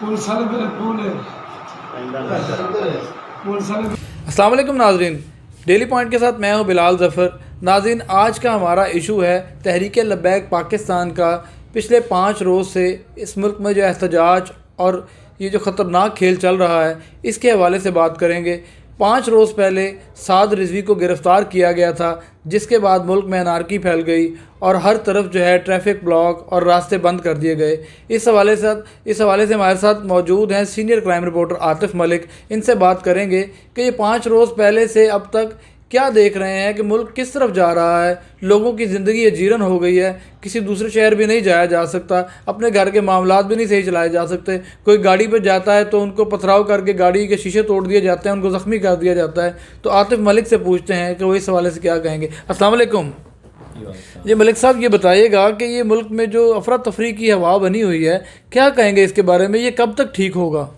अस्सलाम वालेकुम नाज़रीन, डेली पॉइंट के साथ मैं हूं बिलाल ज़फ़र। नाज़रीन, आज का हमारा इशू है तहरीक लब्बैक पाकिस्तान का। पिछले 5 रोज़ से इस मुल्क में जो एहतजाज और ये जो ख़तरनाक खेल चल रहा है, इसके हवाले से बात करेंगे। 5 रोज़ पहले साद रिजवी को गिरफ़्तार किया गया था, जिसके बाद मुल्क में अनारकी फैल गई और हर तरफ जो है ट्रैफिक ब्लॉक और रास्ते बंद कर दिए गए। इस हवाले से हमारे साथ मौजूद हैं senior crime reporter Atif Malik. इनसे बात करेंगे कि ये 5 रोज़ पहले से अब तक क्या देख रहे हैं कि मुल्क किस तरफ जा रहा है। लोगों की ज़िंदगी अजीरन हो गई है, किसी दूसरे शहर भी नहीं जाया जा सकता, अपने घर के मामलात भी नहीं सही चलाए जा सकते। कोई गाड़ी पर जाता है तो उनको पथराव करके गाड़ी के शीशे तोड़ दिए जाते हैं, उनको ज़ख्मी कर दिया जाता है। तो आतिफ़ मलिक से पूछते हैं कि वो इस हवाले से क्या कहेंगे। अस्सलाम वालेकुम जी मलिक साहब, ये बताइएगा कि ये मुल्क में जो अफरा तफरी की हवा बनी हुई है, क्या कहेंगे इसके बारे में, ये कब तक ठीक होगा?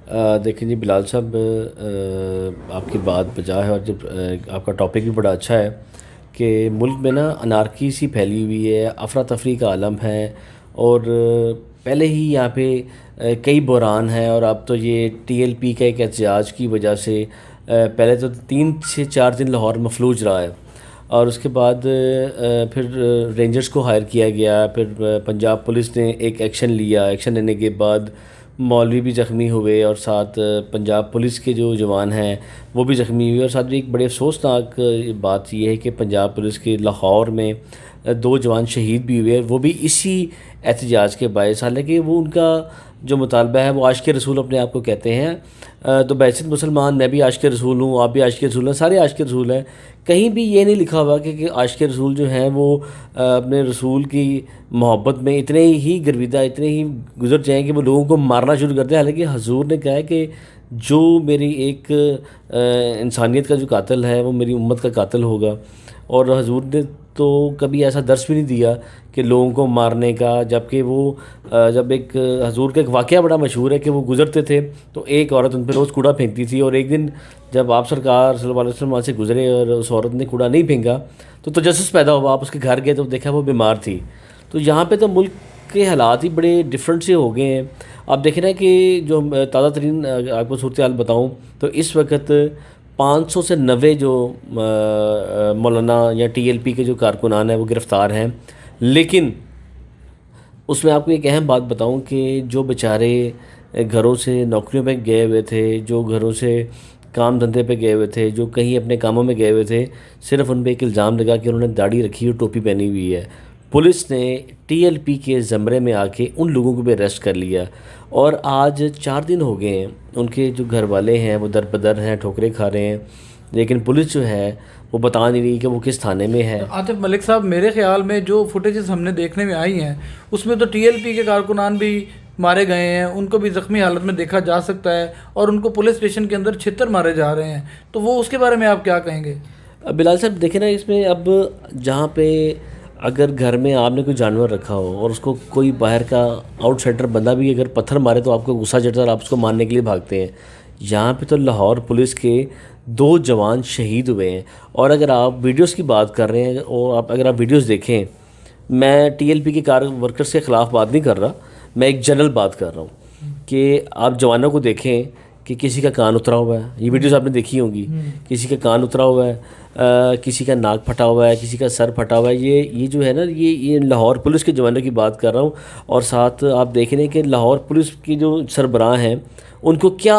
देखिए जी बिलाल साहब, आपकी बात बजा है और जब आपका टॉपिक भी बड़ा अच्छा है कि मुल्क में ना अनारकी सी फैली हुई है, अफरा तफरी का आलम है और पहले ही यहाँ पे कई बहरान हैं और अब तो ये TLP का एक एहतजाज की वजह से पहले तो 3 से 4 दिन लाहौर मफलूज रहा है और उसके बाद फिर रेंजर्स को हायर किया गया। फिर पंजाब पुलिस ने एक एक्शन लिया। एक्शन लेने के बाद मौलवी भी ज़ख्मी हुए और साथ पंजाब पुलिस के जो जवान हैं वो भी ज़ख्मी हुए। और साथ भी एक बड़े अफसोसनाक बात यह है कि पंजाब पुलिस के लाहौर में 2 जवान शहीद भी हुए, वो भी इसी एहतजाज के बायस। हालांकि वो उनका जो मुतालबा है वो आशिक़ रसूल अपने आप को कहते हैं। तो बैसित मुसलमान, मैं भी आशिक़ रसूल हूँ, आप भी आशिक़ रसूल हैं, सारे आशिक़ रसूल हैं। कहीं भी ये नहीं लिखा हुआ कि आशिक़ रसूल जो हैं वो अपने रसूल की मोहब्बत में इतने ही गर्विदा, इतने ही गुजर जाएँ कि वो लोगों को मारना शुरू कर दें। हालांकि हजूर ने कहा है कि जो मेरी एक इंसानियत का जो कातिल है वो मेरी उम्मत का कातिल होगा। और हजूर ने तो कभी ऐसा दर्स भी नहीं दिया कि लोगों को मारने का। जबकि वो जब एक हजूर का एक वाक़या बड़ा मशहूर है कि वो गुज़रते थे तो एक औरत उन पर रोज़ कूड़ा फेंकती थी और एक दिन जब आप सरकार सल्लल्लाहु अलैहि वसल्लम वहाँ से गुज़रे और उस औरत ने कूड़ा नहीं फेंका तो तजस्सुस पैदा हुआ। आप उसके घर गए तो देखा वो बीमार थी। तो यहाँ पर तो मुल्क के हालात ही बड़े डिफरेंट से हो गए हैं। आप देख रहे हैं कि जो ताज़ा तरीन आपको सूरत हाल बताऊँ तो इस वक्त 500 से 90 जो मौलाना या TLP के जो कारकुनान हैं वो गिरफ़्तार हैं। लेकिन उसमें आपको एक अहम बात बताऊं कि जो बेचारे घरों से नौकरियों पे गए हुए थे, जो घरों से काम धंधे पे गए हुए थे, जो कहीं अपने कामों में गए हुए थे, सिर्फ़ उन पर एक इल्ज़ाम लगा कि उन्होंने दाढ़ी रखी और टोपी पहनी हुई है। पुलिस ने TLP के ज़मरे में आके उन लोगों को भी अरेस्ट कर लिया और आज 4 दिन हो गए हैं। उनके जो घर वाले हैं वो दर बदर हैं, ठोकरें खा रहे हैं, लेकिन पुलिस जो है वो बता नहीं रही कि वो किस थाने में है। आतिफ़ मलिक साहब, मेरे ख़्याल में जो फुटेजेस हमने देखने में आई हैं उसमें तो TLP के कारकुनान भी मारे गए हैं, उनको भी ज़ख्मी हालत में देखा जा सकता है और उनको पुलिस स्टेशन के अंदर छितर मारे जा रहे हैं। तो वो उसके बारे में आप क्या कहेंगे? बिलाल साहब देखें ना, इसमें अब जहाँ पे अगर घर में आपने कोई जानवर रखा हो और उसको कोई बाहर का आउटसाइडर बंदा भी अगर पत्थर मारे तो आपको गुस्सा चढ़ता है और आप उसको मारने के लिए भागते हैं। यहाँ पे तो लाहौर पुलिस के 2 जवान शहीद हुए हैं। और अगर आप वीडियोस की बात कर रहे हैं और अगर आप वीडियोस देखें, मैं TLP के कार वर्कर्स के ख़िलाफ़ बात नहीं कर रहा, मैं एक जनरल बात कर रहा हूँ कि आप जवानों को देखें कि किसी का कान उतरा हुआ है, ये वीडियोस आपने देखी होंगी, किसी का कान उतरा हुआ है, किसी का नाक फटा हुआ है, किसी का सर फटा हुआ है। ये जो है ना, ये लाहौर पुलिस के जवानों की बात कर रहा हूँ। और साथ आप देख रहे हैं कि लाहौर पुलिस की जो सरबराह हैं उनको क्या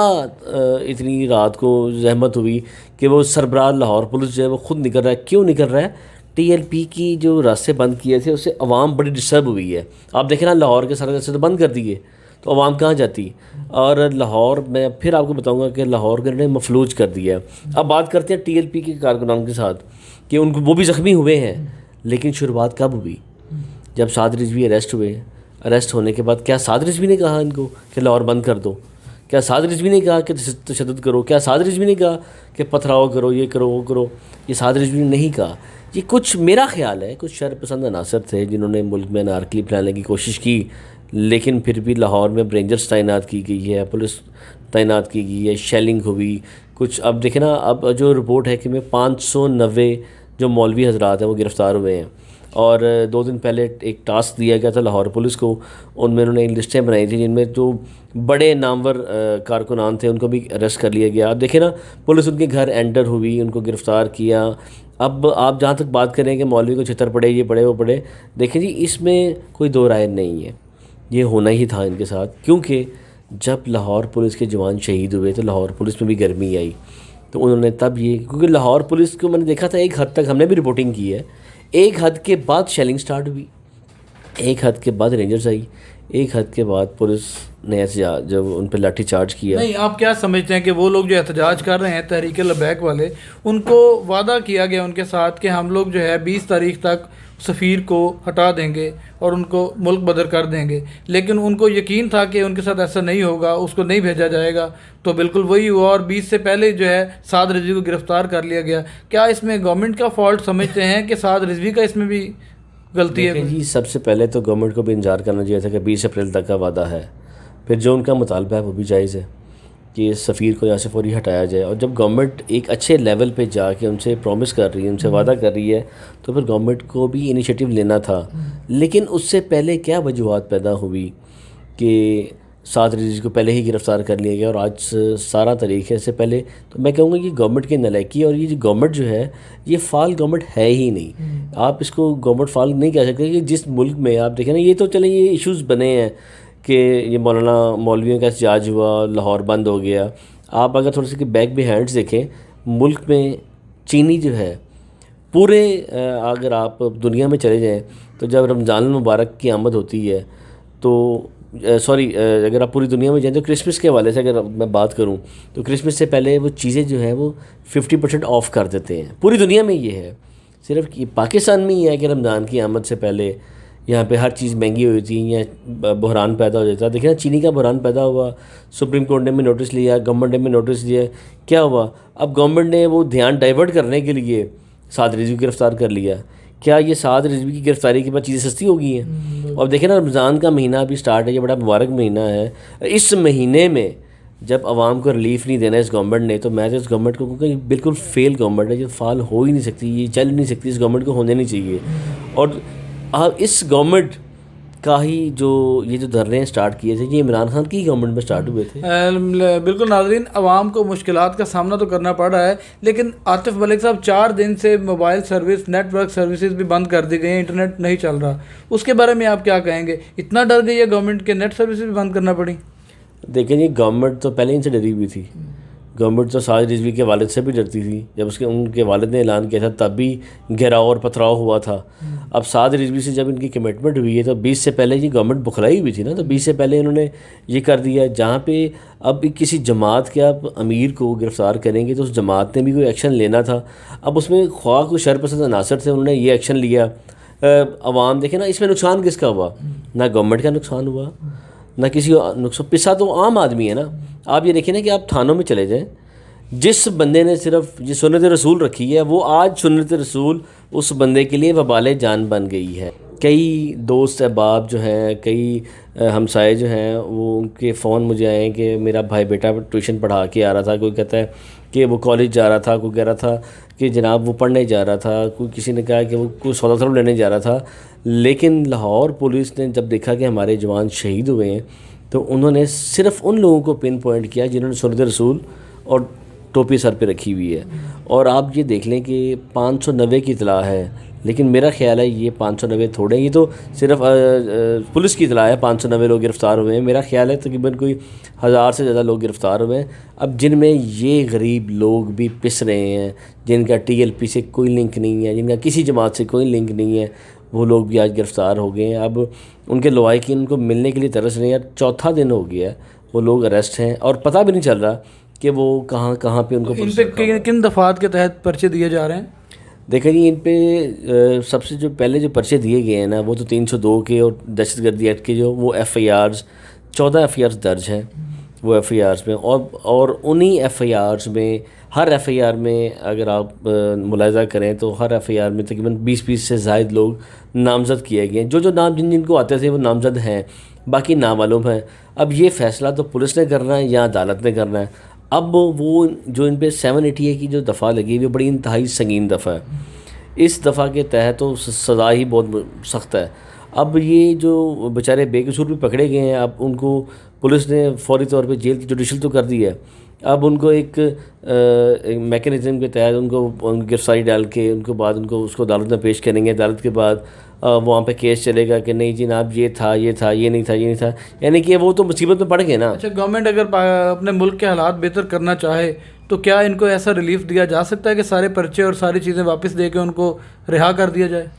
इतनी रात को जहमत हुई कि वो सरबराह लाहौर पुलिस जो है वो ख़ुद निकल रहा है। क्यों निकल रहा है? TLP की जो रास्ते बंद किए थे उससे अवाम बड़ी डिस्टर्ब हुई है। आप देखें ना, लाहौर के सारे रास्ते तो बंद कर दिए तो अवाम कहाँ जाती। और लाहौर में फिर आपको बताऊंगा कि लाहौर के ने मफलूज कर दिया। अब बात करते हैं TLP के कारकुनान के साथ कि उनको वो भी ज़ख्मी हुए हैं। लेकिन शुरुआत कब हुई? जब साद रिजवी अरेस्ट हुए। अरेस्ट होने के बाद क्या साद रिजवी ने कहा इनको कि लाहौर बंद कर दो? क्या साद रिजवी ने कहा कि तशद्दुद करो? क्या साद रिजवी ने कहा कि पथराव करो, ये करो, वो करो? ये साद रिजवी ने नहीं कहा। ये कुछ, मेरा ख्याल है, कुछ शर पसंद अनासर थे जिन्होंने मुल्क में अनारकली फैलाने की कोशिश की। लेकिन फिर भी लाहौर में रेंजर्स तैनात की गई है, पुलिस तैनात की गई है, शेलिंग हुई कुछ। अब देखें ना, अब जो रिपोर्ट है कि 590 जो मौलवी हजरात हैं वो गिरफ़्तार हुए हैं। और 2 दिन पहले एक टास्क दिया गया था लाहौर पुलिस को, उनमें उन्होंने लिस्टें बनाई थी जिनमें जो बड़े नामवर कारकुनान थे उनको भी अरेस्ट कर लिया गया। अब देखिए ना, पुलिस उनके घर एंटर हुई, उनको गिरफ़्तार किया। अब आप जहाँ तक बात करें कि मौलवी को छितर पड़े, ये पड़े वो पड़े, देखिए जी इसमें कोई दो राय नहीं है, ये होना ही था इनके साथ। क्योंकि जब लाहौर पुलिस के जवान शहीद हुए तो लाहौर पुलिस में भी गर्मी आई, तो उन्होंने तब ये, क्योंकि लाहौर पुलिस को मैंने देखा था एक हद तक, हमने भी रिपोर्टिंग की है, एक हद के बाद शेलिंग स्टार्ट हुई, एक हद के बाद रेंजर्स आई, एक हद के बाद पुलिस ने ऐसे जब उन पर लाठी चार्ज किया। नहीं, आप क्या समझते हैं कि वो लोग जो एहतजाज कर रहे हैं तहरीक लबैक वाले, उनको वादा किया गया उनके साथ कि हम लोग जो है 20 तारीख तक सफ़ीर को हटा देंगे और उनको मुल्क बदर कर देंगे, लेकिन उनको यकीन था कि उनके साथ ऐसा नहीं होगा, उसको नहीं भेजा जाएगा, तो बिल्कुल वही हुआ और 20 से पहले जो है साद रिजवी को गिरफ़्तार कर लिया गया। क्या इसमें गवर्नमेंट का फॉल्ट समझते हैं कि साद रिजवी का इसमें भी गलती है? जी सबसे पहले तो गवर्नमेंट को भी इंतजार करना चाहिए था कि 20 अप्रैल तक का वादा है, फिर जो उनका मुतालबा है वो भी जायज़ है कि सफ़ीर को यहाँ से फौरी हटाया जाए। और जब गवर्नमेंट एक अच्छे लेवल पे जाके उनसे प्रॉमिस कर रही है, उनसे वादा कर रही है, तो फिर गवर्नमेंट को भी इनिशिएटिव लेना था। लेकिन उससे पहले क्या वजूहत पैदा हुई कि साद रिजवी को पहले ही गिरफ़्तार कर लिया गया और आज 17 तारीख है, इससे पहले तो मैं कहूँगा कि गवर्नमेंट की नालायकी, और ये जो गवर्नमेंट जो है ये फ़ाल गवर्नमेंट है ही नहीं। आप इसको गवर्नमेंट फ़ाल नहीं कह सकते कि जिस मुल्क में आप देखें ना, ये तो चले ये इश्यूज़ बने हैं कि ये मौलवियों का एहतजाज हुआ, लाहौर बंद हो गया। आप अगर थोड़े से बैक बिहाइंड्स देखें, मुल्क में चीनी जो है पूरे अगर आप दुनिया में चले जाएँ तो जब रमज़ान मुबारक की आमद होती है तो अगर आप पूरी दुनिया में जाएँ तो क्रिसमस के हवाले से अगर मैं बात करूँ तो क्रिसमस से पहले वो चीज़ें जो है वो 50% ऑफ़ कर देते हैं। पूरी दुनिया में ये है, सिर्फ पाकिस्तान में ही है कि रमज़ान की आमद से पहले यहाँ पे हर चीज़ महंगी हुई थी या बहरान पैदा हो जाता। देखिए ना, चीनी का बहरान पैदा हुआ, सुप्रीम कोर्ट ने भी नोटिस लिया, गवर्नमेंट ने भी नोटिस लिया, क्या हुआ? अब गवर्नमेंट ने वो ध्यान डाइवर्ट करने के लिए साद रिजवी को गिरफ़्तार कर लिया। क्या ये साद रिजवी की गिरफ़्तारी के बाद चीज़ें सस्ती हो गई हैं? और देखें ना, रमज़ान का महीना अभी स्टार्ट है, ये बड़ा मुबारक महीना है। इस महीने में जब आवाम को रिलीफ नहीं देना इस गवर्नमेंट ने, तो मैं तो इस गवर्नमेंट को कहूँगा बिल्कुल फेल गवर्नमेंट है, ये फाल हो ही नहीं सकती, ये चल नहीं सकती, इस गवर्नमेंट को होने नहीं चाहिए। और इस गवर्नमेंट का ही ये जो धरने स्टार्ट किए थे, ये इमरान खान की गवर्नमेंट में स्टार्ट हुए थे। बिल्कुल नाज़रीन, आवाम को मुश्किलात का सामना तो करना पड़ रहा है, लेकिन आतिफ मलिक साहब 4 दिन से मोबाइल सर्विस, नेटवर्क सर्विसेज भी बंद कर दी गई हैं, इंटरनेट नहीं चल रहा, उसके बारे में आप क्या कहेंगे? इतना डर गई है गवर्नमेंट के नेट सर्विसेज भी बंद करना पड़ी? देखिए जी, गवर्नमेंट तो पहले इनसे डरी हुई थी। गवर्नमेंट तो साद रिजवी के वालिद से भी डरती थी। जब उनके वालिद ने ऐलान किया था तब भी घेराव और पथराव हुआ था। अब साद रिजवी से जब इनकी कमिटमेंट हुई है तो 20 से पहले ये गवर्नमेंट बुखलाई हुई थी ना, तो 20 से पहले इन्होंने ये कर दिया। जहाँ पे अब किसी जमात के आप अमीर को गिरफ़्तार करेंगे तो उस जमात ने भी कोई एक्शन लेना था। अब उसमें ख्वाह कोई शरपसंद अनासर थे, उन्होंने ये एक्शन लिया। अवाम देखे ना, इसमें नुकसान किसका हुआ? ना गवर्नमेंट का नुकसान हुआ, ना किसी नुकसान, पिसा तो आम आदमी है ना। आप ये देखिए ना कि आप थानों में चले जाएं, जिस बंदे ने सिर्फ ये सुन्नत रसूल रखी है, वो आज सुन्नत रसूल उस बंदे के लिए वबाले जान बन गई है। कई दोस्त अहबाब जो हैं, कई हमसाए जो हैं, वो उनके फ़ोन मुझे आए कि मेरा भाई बेटा ट्यूशन पढ़ा के आ रहा था, कोई कहता है कि वो कॉलेज जा रहा था, कोई कह रहा था कि जनाब वो पढ़ने जा रहा था, कोई किसी ने कहा कि वो कोई सौदा सरूप लेने जा रहा था। लेकिन लाहौर पुलिस ने जब देखा कि हमारे जवान शहीद हुए हैं तो उन्होंने सिर्फ़ उन लोगों को पिन पॉइंट किया जिन्होंने सुन्नत रसूल और टोपी सर पे रखी हुई है। और आप ये देख लें कि 590 की इतला है, लेकिन मेरा ख्याल है ये 590 थोड़े, ये तो सिर्फ पुलिस की इतला है 590 लोग गिरफ़्तार हुए हैं। मेरा ख्याल है तकरीबन कोई 1000 से ज़्यादा लोग गिरफ़्तार हुए हैं। अब जिनमें ये गरीब लोग भी पिस रहे हैं, जिनका TLP से कोई लिंक नहीं है, जिनका किसी जमात से कोई लिंक नहीं है, वो लोग भी आज गिरफ़्तार हो गए हैं। अब उनके लवाहिकीन उनको मिलने के लिए तरस रहे हैं। यार 4था दिन हो गया, वो लोग अरेस्ट हैं और पता भी नहीं चल रहा कि वो कहाँ पे उनको। इन पे किन दफ़ात के तहत पर्चे दिए जा रहे हैं? देखा जी, इन पे सबसे जो पहले जो पर्चे दिए गए हैं ना, वो तो 302 के और दहशतगर्दी एक्ट के जो वो FIRs 14 FIRs दर्ज हैं वो FIRs में। और उन्हीं FIRs में, हर FIR में अगर आप मुलाहिज़ा करें तो हर FIR में तकरीबन 20 से ज़ायद लोग नामज़द किए गए हैं। जो नाम जिनको आते थे वो नामज़द हैं, बाकी नामालूम हैं। अब ये फ़ैसला तो पुलिस ने करना है या अदालत ने करना है। अब वो जो इन पे 780A की जो दफ़ा लगी है वो बड़ी इंतहाई संगीन दफ़ा है। इस दफ़ा के तहत तो सज़ा ही बहुत सख्त है। अब ये जो बेचारे बेकसूर भी पकड़े गए हैं, अब उनको पुलिस ने फौरी तौर पे जेल जुडिशल तो कर दी है। अब उनको एक मैकेनिज़्म के तहत उनको गिरफ्तारी डाल के उनको बाद उनको उसको अदालत में पेश करेंगे। अदालत के बाद वहाँ पे केस चलेगा कि नहीं जनाब ये था, ये था, ये नहीं था, ये नहीं था, यानी कि वो तो मुसीबत में पड़ गए ना। अच्छा, गवर्नमेंट अगर अपने मुल्क के हालात बेहतर करना चाहे तो क्या इनको ऐसा रिलीफ दिया जा सकता है कि सारे पर्चे और सारी चीज़ें वापस दे के उनको रिहा कर दिया जाए?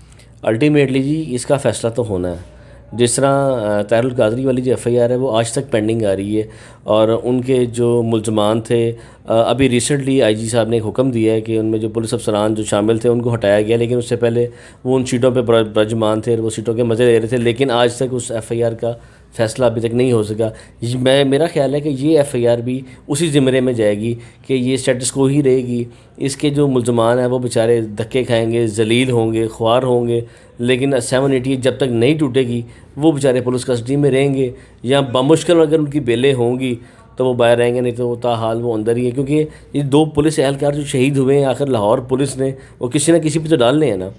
अल्टीमेटली जी इसका फ़ैसला तो होना है। जिस तरह ताहिरुल कादरी वाली जो एफ़आईआर है वो आज तक पेंडिंग आ रही है, और उनके जो मुल्ज़मान थे अभी रिसेंटली आईजी साहब ने एक हुक्म दिया है कि उनमें जो पुलिस अफसरान जो शामिल थे उनको हटाया गया, लेकिन उससे पहले वो उन सीटों पे बरजमान थे और वो सीटों के मज़े ले रहे थे, लेकिन आज तक उस एफ़आईआर का फ़ैसला अभी तक नहीं हो सका। मेरा ख्याल है कि ये एफ़आईआर भी उसी ज़िमरे में जाएगी कि ये स्टेटस को ही रहेगी। इसके जो मुल्ज़मान हैं वो बेचारे धक्के खाएंगे, जलील होंगे, ख्वार होंगे, लेकिन 780 जब तक नहीं टूटेगी वो बेचारे पुलिस कस्टडी में रहेंगे, या बामुश्किल अगर उनकी बेलें होंगी तो वो बाहर रहेंगे, नहीं तो ताहाल वो अंदर ही है। क्योंकि ये 2 पुलिस एहलकार जो शहीद हुए हैं आखिर लाहौर पुलिस ने, वो किसी न किसी पे तो डालने हैं ना।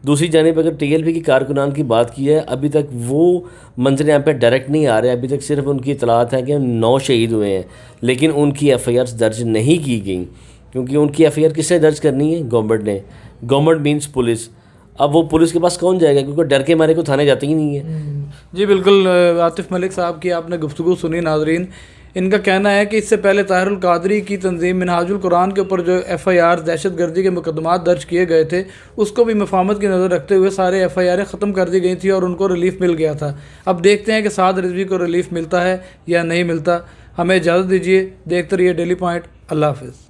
दूसरी जानिब अगर टीएलपी की कारकुनान की बात की है, अभी तक वो मंजर यहाँ पे डायरेक्ट नहीं आ रहे। अभी तक सिर्फ उनकी इतलात है कि 9 शहीद हुए हैं, लेकिन उनकी एफ़आईआर दर्ज नहीं की गई, क्योंकि उनकी एफ़आईआर किसने दर्ज करनी है? गवर्नमेंट ने। Government means police. अब वो पुलिस के पास कौन जाएगा, क्योंकि डर के मारे को थाने जाते ही नहीं है। जी बिल्कुल। आतिफ़ मलिक साहब की आपने गुफ्तगू सुनी नाज़रीन। इनका कहना है कि इससे पहले ताहिरुल कादरी की तंजीम मिनहाजुल कुरान के ऊपर जो एफ़आईआर दहशतगर्दी के मुकदमात दर्ज किए गए थे उसको भी मफामत की नज़र रखते हुए सारे एफ़आईआरें ख़त्म कर दी गई थी और उनको रिलीफ़ मिल गया था। अब देखते हैं कि साद रिजवी को रिलीफ़ मिलता है या नहीं मिलता। हमें इजाज़त दीजिए, देखते रहिए डेली पॉइंट। अल्लाह हाफ़िज़।